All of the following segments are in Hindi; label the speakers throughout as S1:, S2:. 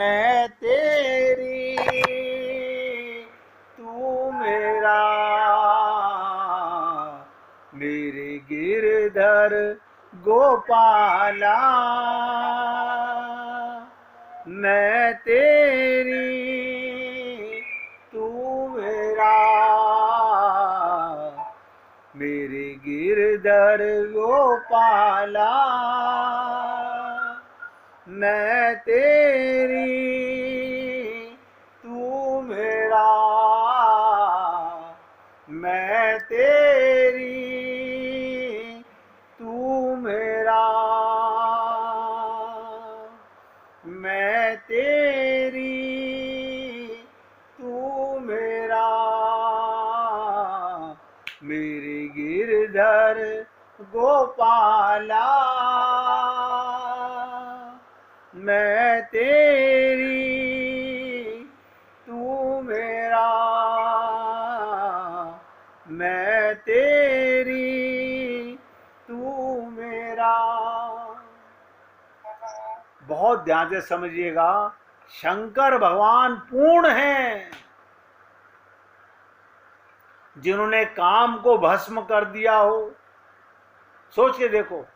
S1: मैं तेरी तू मेरा, मेरे गिरधर गोपाला। मैं तेरी तू मेरा, मेरे गिरधर गोपाला। मैं तेरी तू मेरा, मैं तेरी तू मेरा, मैं तेरी तू मेरा, मेरे गिरधर गोपाला। मैं तेरी तू मेरा, मैं तेरी तू मेरा। बहुत ध्यान से समझिएगा, शंकर भगवान पूर्ण हैं, जिन्होंने काम को भस्म कर दिया हो। सोच के देखो,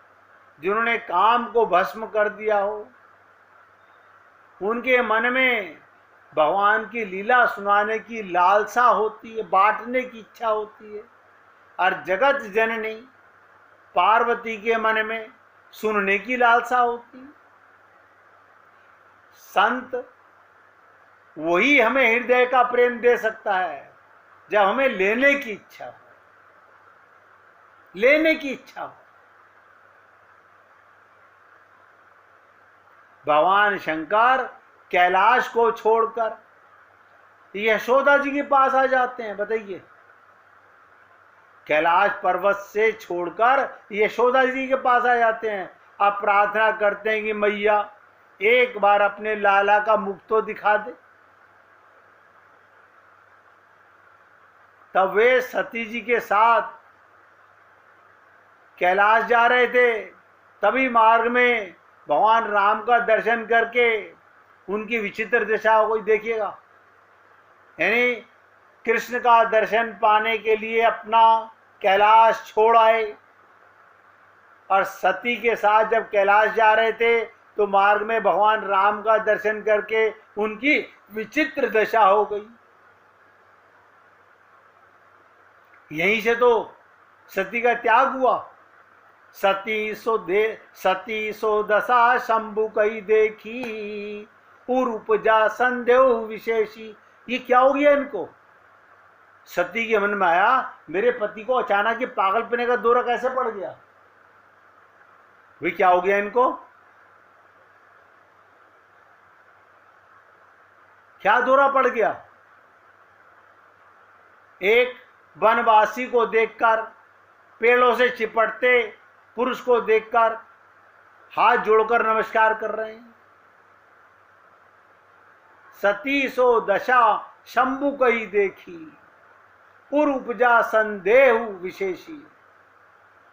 S1: जिन्होंने काम को भस्म कर दिया हो, उनके मन में भगवान की लीला सुनाने की लालसा होती है, बांटने की इच्छा होती है। और जगत जननी पार्वती के मन में सुनने की लालसा होती है। संत वही हमें हृदय का प्रेम दे सकता है जब हमें लेने की इच्छा हो, लेने की इच्छा हो। भगवान शंकर कैलाश को छोड़कर यशोदा जी के पास आ जाते हैं। बताइए, कैलाश पर्वत से छोड़कर यशोदा जी के पास आ जाते हैं। अब प्रार्थना करते हैं कि मैया एक बार अपने लाला का मुख तो दिखा दे। तब वे सती जी के साथ कैलाश जा रहे थे। तभी मार्ग में भगवान राम का दर्शन करके उनकी विचित्र दशा हो गई। देखिएगा, यानी कृष्ण का दर्शन पाने के लिए अपना कैलाश छोड़ आए, और सती के साथ जब कैलाश जा रहे थे तो मार्ग में भगवान राम का दर्शन करके उनकी विचित्र दशा हो गई। यहीं से तो सती का त्याग हुआ। सती सो दशा शंभु कई देखी, उर उपजा संदेह विशेषी। ये क्या हो गया इनको? सती के मन में आया, मेरे पति को अचानक ये पागलपने का दौरा कैसे पड़ गया? वे क्या हो गया इनको? क्या दौरा पड़ गया? एक वनवासी को देखकर, पेड़ों से चिपटते पुरुष को देखकर हाथ जोड़कर नमस्कार कर रहे हैं। सती सो दशा शंभु कही देखी, उर उपजा संदेह विशेषी।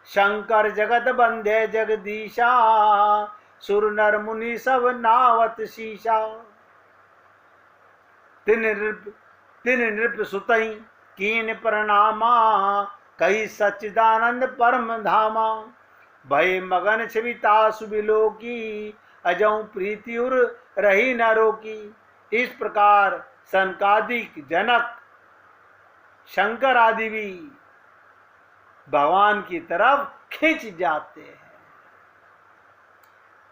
S1: शंकर जगत बंधे जगदीशा, सुर नर मुनि सब नावत शीशा। तिन नृप सुतई कीन प्रणामा, कही सच्चिदानंद परम धामा। भय मगन छिविता सुबिलो की, अजऊ प्रीति उर रही न रोकी। इस प्रकार सनकादिक, जनक, शंकर आदि भी भगवान की तरफ खिंच जाते हैं।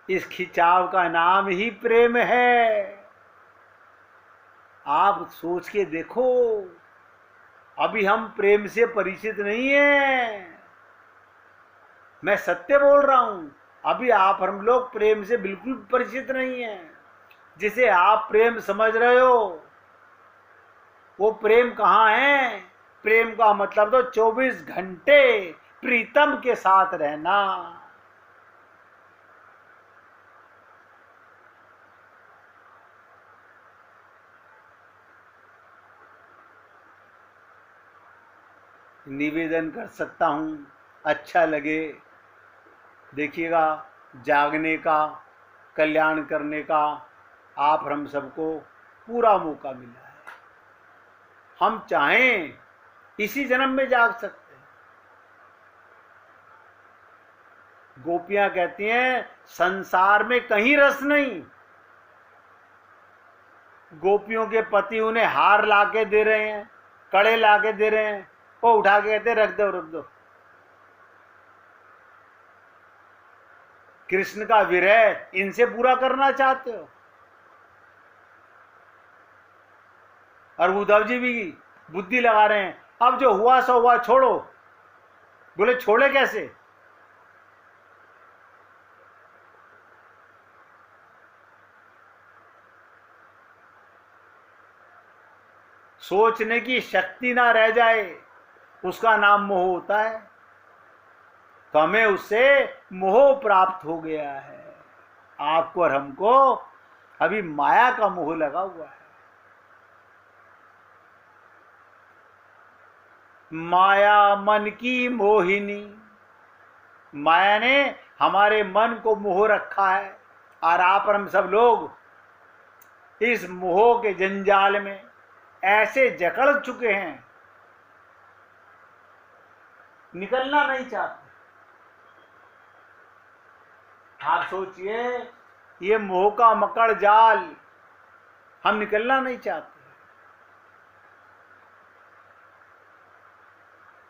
S1: इस खिंचाव का नाम ही प्रेम है। आप सोच के देखो, अभी हम प्रेम से परिचित नहीं हैं। मैं सत्य बोल रहा हूं, अभी हम लोग प्रेम से बिल्कुल परिचित नहीं हैं। जिसे आप प्रेम समझ रहे हो, वो प्रेम कहाँ है? प्रेम का मतलब तो 24 घंटे प्रीतम के साथ रहना। निवेदन कर सकता हूं, अच्छा लगे। देखिएगा, जागने का, कल्याण करने का आप हम सबको पूरा मौका मिला है। हम चाहें इसी जन्म में जाग सकते हैं। गोपियां कहती हैं संसार में कहीं रस नहीं। गोपियों के पति उन्हें हार लाके दे रहे हैं, कड़े लाके दे रहे हैं, वो उठा के कहते रख दो रख दो। कृष्ण का विरह इनसे पूरा करना चाहते हो? और उद्धव जी भी बुद्धि लगा रहे हैं, अब जो हुआ सो हुआ, छोड़ो। बोले छोड़े कैसे? सोचने की शक्ति ना रह जाए, उसका नाम मोह होता है। तो हमें उससे मोह प्राप्त हो गया है। आपको और हमको अभी माया का मोह लगा हुआ है। माया मन की मोहिनी, माया ने हमारे मन को मोह रखा है। और आप और हम सब लोग इस मोह के जंजाल में ऐसे जकड़ चुके हैं, निकलना नहीं चाहते। आप सोचिए, ये मोह का मकड़ जाल, हम निकलना नहीं चाहते।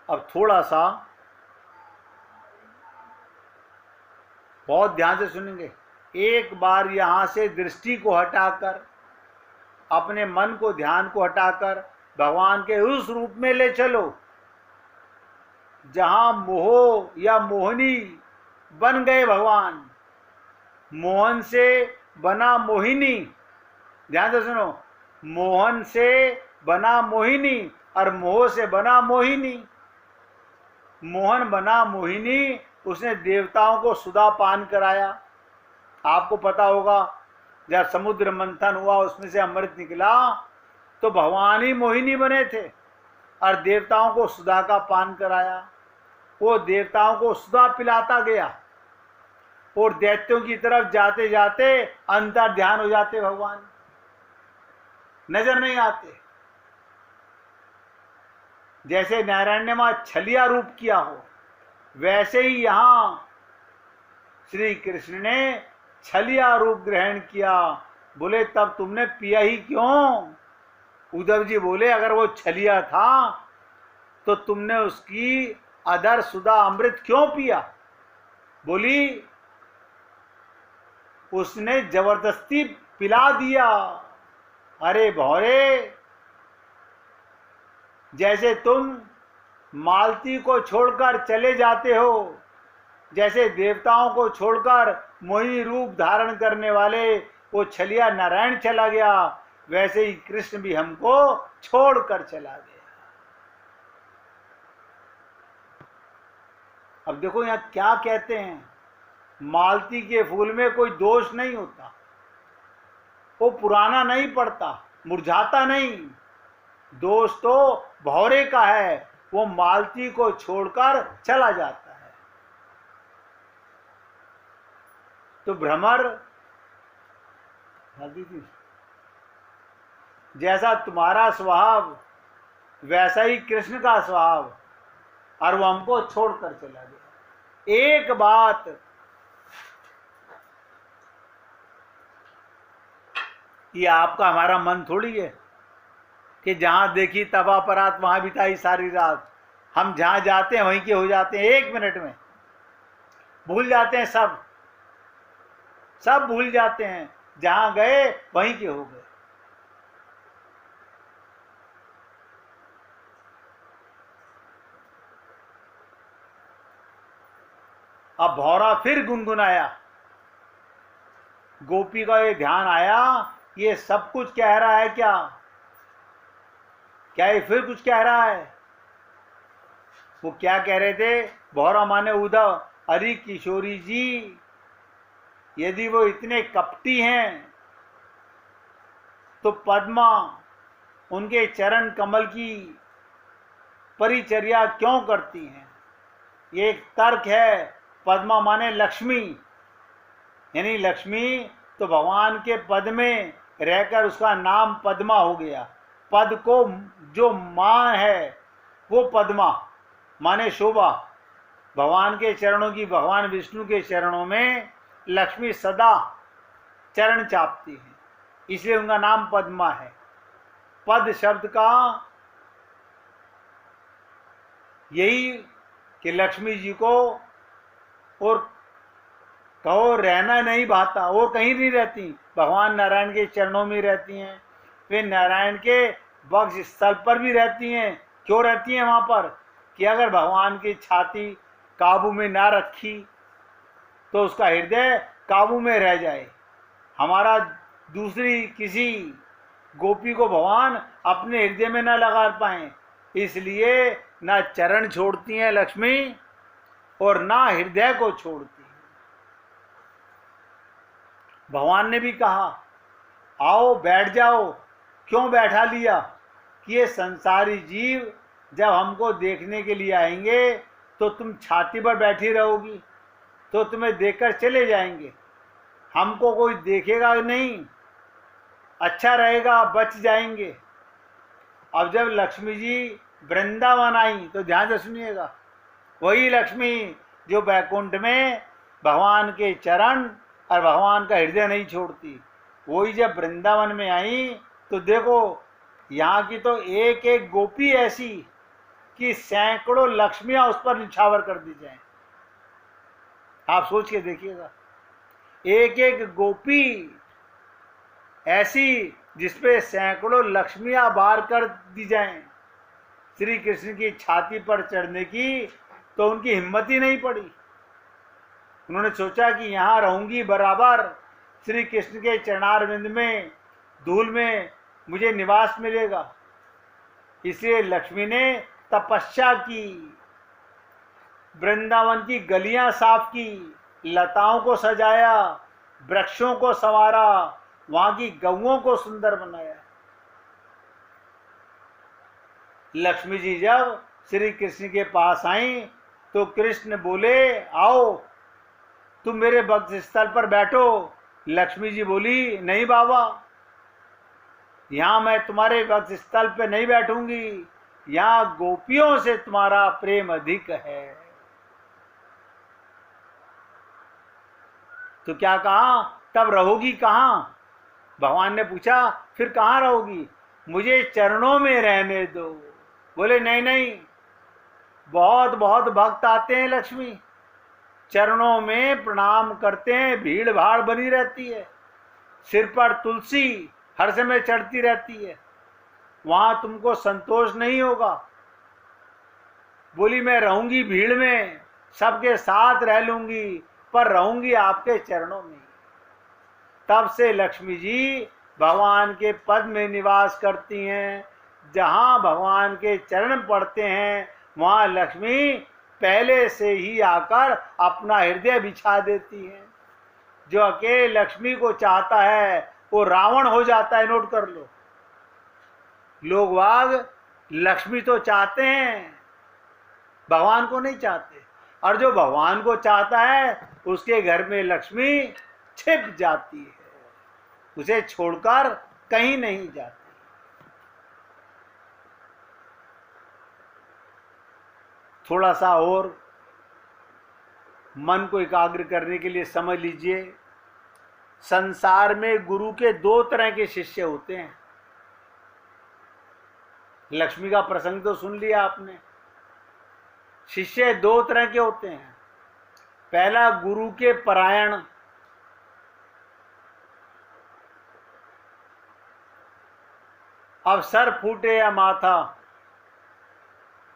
S1: अब थोड़ा सा बहुत ध्यान से सुनेंगे। एक बार यहां से दृष्टि को हटाकर, अपने मन को, ध्यान को हटाकर भगवान के उस रूप में ले चलो जहां मोह या मोहिनी बन गए भगवान। मोहन से बना मोहिनी, ध्यान से सुनो, मोहन से बना मोहिनी और मोह से बना मोहिनी। मोहन बना मोहिनी, उसने देवताओं को सुधा पान कराया। आपको पता होगा जब समुद्र मंथन हुआ, उसमें से अमृत निकला, तो भगवान ही मोहिनी बने थे और देवताओं को सुधा का पान कराया। वो देवताओं को सुधा पिलाता गया और दैत्यों की तरफ जाते जाते अंतर ध्यान हो जाते भगवान, नजर नहीं आते। जैसे नारायण ने वहां छलिया रूप किया हो, वैसे ही यहां श्री कृष्ण ने छलिया रूप ग्रहण किया। बोले तब तुमने पिया ही क्यों? उद्धव जी बोले अगर वो छलिया था तो तुमने उसकी अधर सुधा अमृत क्यों पिया? बोली उसने जबरदस्ती पिला दिया। अरे भौरे, जैसे तुम मालती को छोड़कर चले जाते हो, जैसे देवताओं को छोड़कर मोहिनी रूप धारण करने वाले वो छलिया नारायण चला गया, वैसे ही कृष्ण भी हमको छोड़कर चला गया। अब देखो यहां क्या कहते हैं, मालती के फूल में कोई दोष नहीं होता, वो पुराना नहीं पड़ता, मुरझाता नहीं। दोष तो भौरे का है, वो मालती को छोड़कर चला जाता है। तो भ्रमर जैसा तुम्हारा स्वभाव वैसा ही कृष्ण का स्वभाव, और वो हमको छोड़कर चला गया। एक बात ये आपका हमारा मन थोड़ी है कि जहां देखी तबा परात वहां बिताई सारी रात। हम जहां जाते हैं वहीं के हो जाते हैं, एक मिनट में भूल जाते हैं, सब भूल जाते हैं, जहां गए वहीं के हो गए। अब भौरा फिर गुनगुनाया, गोपी का ये ध्यान आया, ये सब कुछ कह रहा है क्या? क्या ये फिर कुछ कह रहा है? वो क्या कह रहे थे? भौरा माने उद्धव, अरे किशोरी जी, यदि वो इतने कपटी हैं तो पद्मा उनके चरण कमल की परिचर्या क्यों करती हैं? ये एक तर्क है। पद्मा माने लक्ष्मी, यानी लक्ष्मी तो भगवान के पद में रहकर उसका नाम पद्मा हो गया। पद को जो माँ है वो पद्मा माने शोभा। भगवान के चरणों की, भगवान विष्णु के चरणों में लक्ष्मी सदा चरण चापती है, इसलिए उनका नाम पद्मा है। पद शब्द का यही कि लक्ष्मी जी को और कहो रहना नहीं भाता, और कहीं नहीं रहती, भगवान नारायण के चरणों में रहती हैं। वे नारायण के वक्ष स्थल पर भी रहती हैं। क्यों रहती हैं वहाँ पर? कि अगर भगवान की छाती काबू में ना रखी तो उसका हृदय काबू में रह जाए। हमारा दूसरी किसी गोपी को भगवान अपने हृदय में ना लगा पाए, इसलिए ना चरण छोड़ती हैं लक्ष्मी और ना हृदय को छोड़ती हैं। भगवान ने भी कहा आओ बैठ जाओ। क्यों बैठा लिया? कि ये संसारी जीव जब हमको देखने के लिए आएंगे तो तुम छाती पर बैठी रहोगी, तो तुम्हें देखकर चले जाएंगे, हमको कोई देखेगा नहीं, अच्छा रहेगा, बच जाएंगे। अब जब लक्ष्मी जी वृंदावन आई तो ध्यान से सुनिएगा, वही लक्ष्मी जो बैकुंठ में भगवान के चरण और भगवान का हृदय नहीं छोड़ती, वही जब वृंदावन में आई तो देखो यहाँ की तो एक एक गोपी ऐसी कि सैकड़ों लक्ष्मियां उस पर निछावर कर दी जाए। आप सोच के देखिएगा, एक एक गोपी ऐसी जिसपे सैकड़ों लक्ष्मियां बार कर दी जाएं श्री कृष्ण की छाती पर चढ़ने की, तो उनकी हिम्मत ही नहीं पड़ी। उन्होंने सोचा कि यहाँ रहूंगी बराबर, श्री कृष्ण के चरणारविंद में धूल में मुझे निवास मिलेगा। इसलिए लक्ष्मी ने तपस्या की, वृंदावन की गलियां साफ की, लताओं को सजाया, वृक्षों को संवारा, वहां की गौओं को सुंदर बनाया। लक्ष्मी जी जब श्री कृष्ण के पास आई तो कृष्ण बोले आओ तुम मेरे भक्त स्थल पर बैठो। लक्ष्मी जी बोली नहीं बाबा, यहां मैं तुम्हारे भक्त स्थल पे नहीं बैठूंगी, यहां गोपियों से तुम्हारा प्रेम अधिक है। तो क्या कहा, तब रहोगी कहां? भगवान ने पूछा फिर कहां रहोगी? मुझे चरणों में रहने दो। बोले नहीं नहीं, बहुत बहुत भक्त आते हैं लक्ष्मी, चरणों में प्रणाम करते हैं, भीड़ भाड़ बनी रहती है, सिर पर तुलसी हर समय चढ़ती रहती है, वहां तुमको संतोष नहीं होगा। बोली मैं रहूंगी भीड़ में, सबके साथ रह लूंगी, पर रहूंगी आपके चरणों में। तब से लक्ष्मी जी भगवान के पद में निवास करती हैं। जहां भगवान के चरण पड़ते हैं वहां लक्ष्मी पहले से ही आकर अपना हृदय बिछा देती हैं। जो अकेले लक्ष्मी को चाहता है वो रावण हो जाता है, नोट कर लो। लोग वाग लक्ष्मी तो चाहते हैं, भगवान को नहीं चाहते, और जो भगवान को चाहता है उसके घर में लक्ष्मी छिप जाती है, उसे छोड़कर कहीं नहीं जाती। थोड़ा सा और मन को एकाग्र करने के लिए समझ लीजिए, संसार में गुरु के दो तरह के शिष्य होते हैं। लक्ष्मी का प्रसंग तो सुन लिया आपने। शिष्य दो तरह के होते हैं। पहला गुरु के परायण, अब सर फूटे या माथा,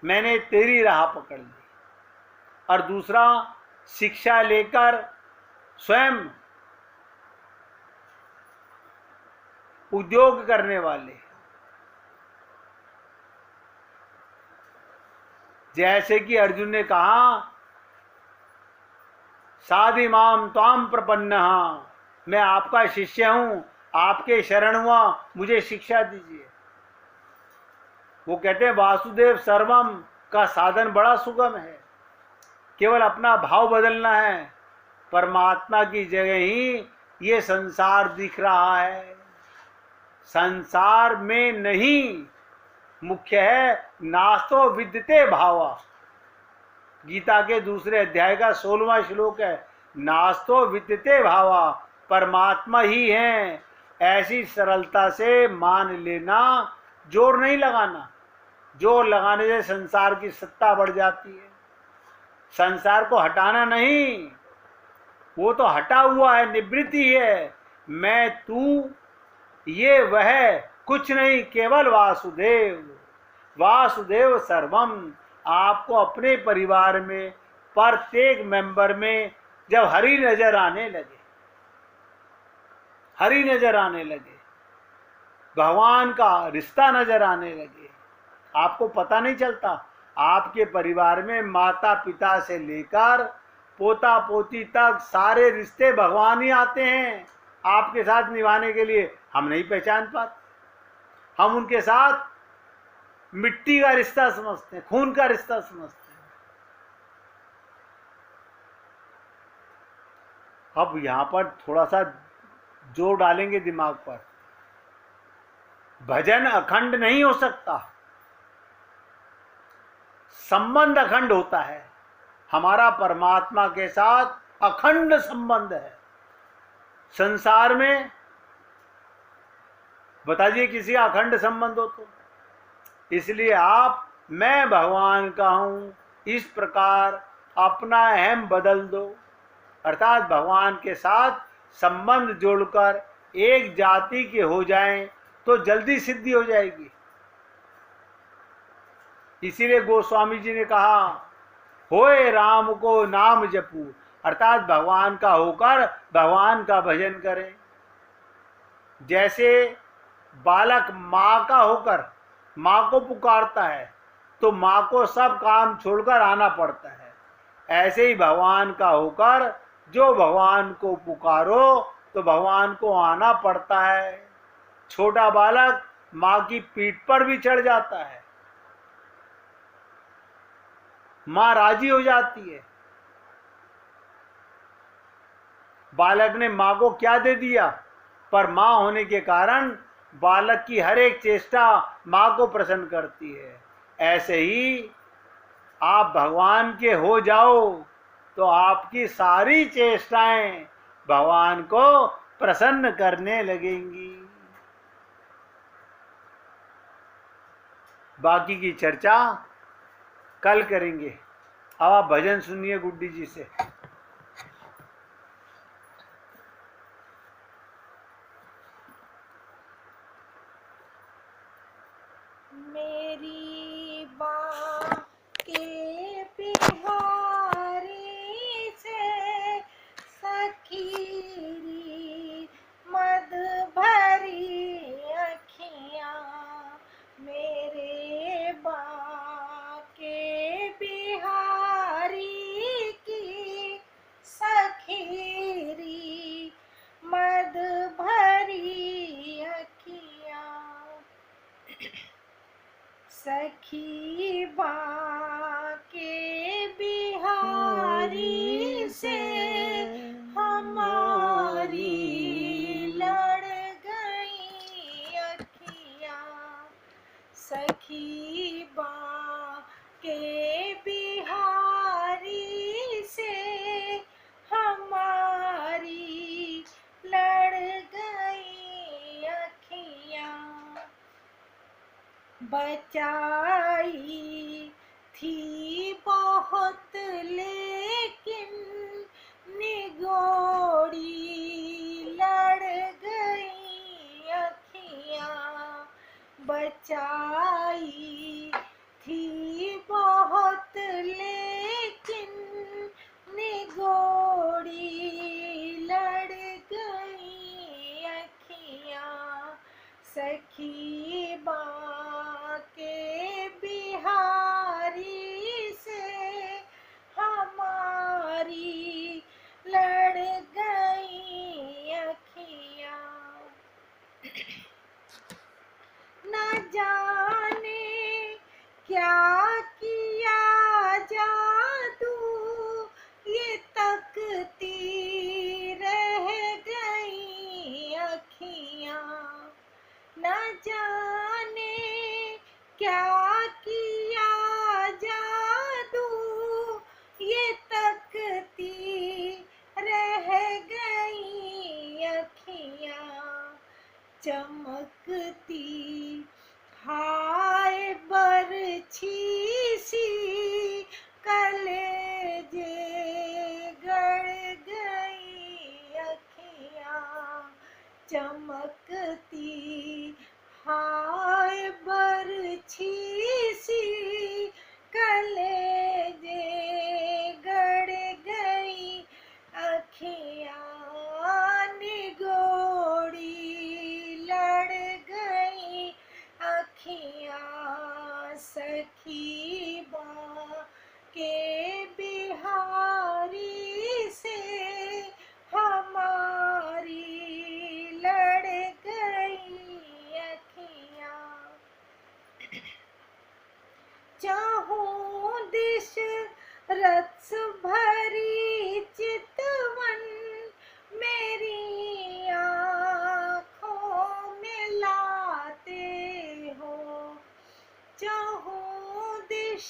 S1: मैंने तेरी राह पकड़ ली। और दूसरा शिक्षा लेकर स्वयं उद्योग करने वाले, जैसे कि अर्जुन ने कहा साधि माम त्वाम प्रपन्नः, मैं आपका शिष्य हूं, आपके शरण हुआ, मुझे शिक्षा दीजिए। वो कहते हैं वासुदेव सर्वम का साधन बड़ा सुगम है, केवल अपना भाव बदलना है। परमात्मा की जगह ही ये संसार दिख रहा है। संसार में नहीं, मुख्य है नास्तो विद्यते भावा। गीता के दूसरे अध्याय का 16वां श्लोक है, नास्तो विद्यते भावा, परमात्मा ही है, ऐसी सरलता से मान लेना, जोर नहीं लगाना। जोर लगाने से संसार की सत्ता बढ़ जाती है। संसार को हटाना नहीं, वो तो हटा हुआ है, निवृत्ति है। मैं तू ये वह कुछ नहीं, केवल वासुदेव। वासुदेव सर्वम। आपको अपने परिवार में प्रत्येक मेंबर में जब हरि नजर आने लगे, हरि नजर आने लगे, भगवान का रिश्ता नजर आने लगे, आपको पता नहीं चलता। आपके परिवार में माता पिता से लेकर पोता पोती तक सारे रिश्ते भगवान ही आते हैं आपके साथ निभाने के लिए। हम नहीं पहचान पाते, हम उनके साथ मिट्टी का रिश्ता समझते हैं, खून का रिश्ता समझते हैं। अब यहां पर थोड़ा सा जोर डालेंगे दिमाग पर। भजन अखंड नहीं हो सकता, संबंध अखंड होता है। हमारा परमात्मा के साथ अखंड संबंध है। संसार में बताइए किसी का अखंड संबंध हो तो। इसलिए आप मैं भगवान का हूं, इस प्रकार अपना अहम बदल दो, अर्थात भगवान के साथ संबंध जोड़कर एक जाति के हो जाएं तो जल्दी सिद्धि हो जाएगी। इसीलिए गोस्वामी जी ने कहा, होए राम को नाम जपू, अर्थात भगवान का होकर भगवान का भजन करें। जैसे बालक माँ का होकर माँ को पुकारता है तो माँ को सब काम छोड़कर आना पड़ता है, ऐसे ही भगवान का होकर जो भगवान को पुकारो तो भगवान को आना पड़ता है। छोटा बालक माँ की पीठ पर भी चढ़ जाता है, माँ राजी हो जाती है। बालक ने माँ को क्या दे दिया, पर माँ होने के कारण बालक की हर एक चेष्टा माँ को प्रसन्न करती है। ऐसे ही आप भगवान के हो जाओ तो आपकी सारी चेष्टाएं भगवान को प्रसन्न करने लगेंगी। बाकी की चर्चा कल करेंगे। अब आप भजन सुनिए गुड्डी जी से।
S2: मेरी बाँ के बिहारी से सखीरी मद भरी अखियाँ, मेरे बाँ के बिहारी की सखीरी मद भरी अखियाँ। सखी बाँ के बिहारी से हमारी लड़ गई अखियाँ। सखी बाँ के बिहारी से हमारी लड़ गई अखियाँ। बचाई थी बहुत लेकिन निगोड़ी लड़ गई अखियाँ। बचाई थी बहुत लेकिन निगोड़ी लड़ गई अखियाँ। सखी बाँ के बिहारी से हमारी लड़ गई अखियाँ। न जाने क्या किया जादू ये तकती रह गई अखियाँ। जाने क्या किया जादू, ये तकती रह गई अखियाँ चमकती। हाय बरछी सी कलेजे गड़ गई अखियाँ चमकती। हाय बरछी सी कलेजे गड़ गई अखियाँ निगोड़ी लड़ गई अखियाँ सखी के बिहारी से हमारी लड़ गई अखियाँ। चाहूं दिश रत्स भरी चितवन मेरी आँखों में लाते हो। चाहूं दिश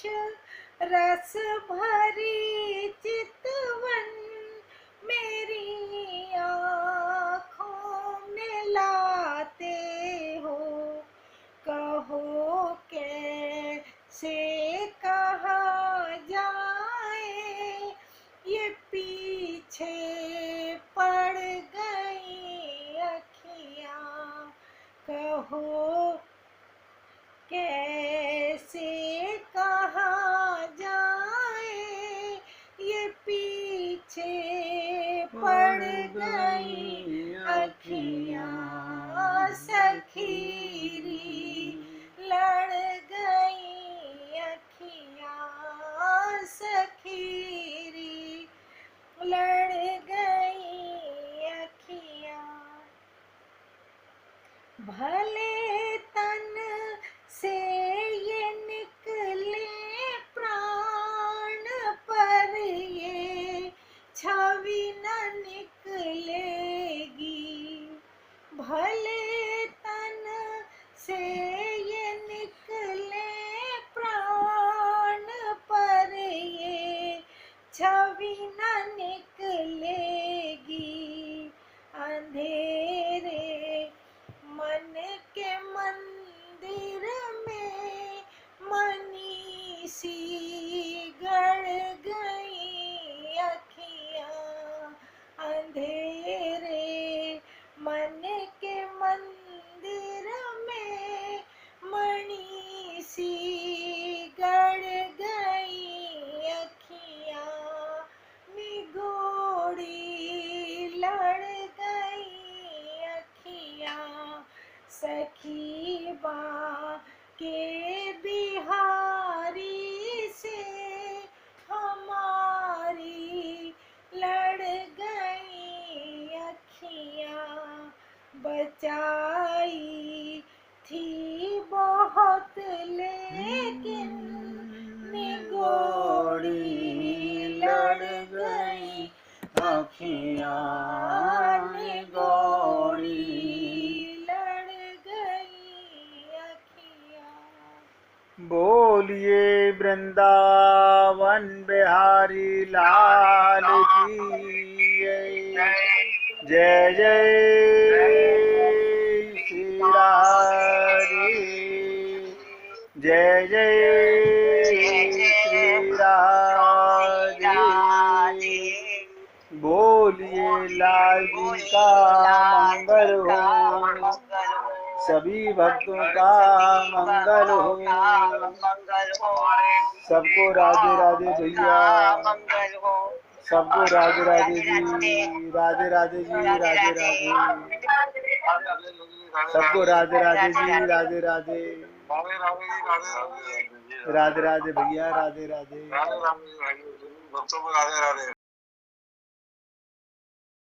S2: रस भरी चितवन मेरी आँखों में लाते हो। कहो कैसे कहा जाए ये पीछे पड़ गई अखियाँ। कहो कैसे कहा जाए ये पीछे पड़ गई अखियाँ सखीरी लड़ गई अखियाँ सखीरी लड़ गई अखियाँ। भले तन से ये निकले प्राण पर ये छवि न निकलेगी। भले तन से ये निकले प्राण पर ये छवि न निकलेगी। अंधेरे मन के मंदिर में मनी सी गड़ गई अखियाँ। अंधेरे मन के मंदिर में मणि सी गड़ गई अखियाँ निगोड़ी लड़ गई अखियाँ सखी के बिहारी से हमारी लड़ गई अखियाँ। बचाई थी बहुत लेकिन निगोड़ी लड़ गई अखियाँ निगोड़ी लड़ गई अखियाँ।
S1: बोलिए वृंदावन बिहारी लाल की जय जय श्री राधे जय जय श्री राधे। बोलिए लाल जी का मंगल हो सभी भक्तों का मंगल हो। सबको राधे राधे भैया सबको राधे राधे जी राधे राधे जी राधे राधे सबको राधे राधे जी राधे राधे राधे राधे भैया राधे राधे
S3: राधे राधे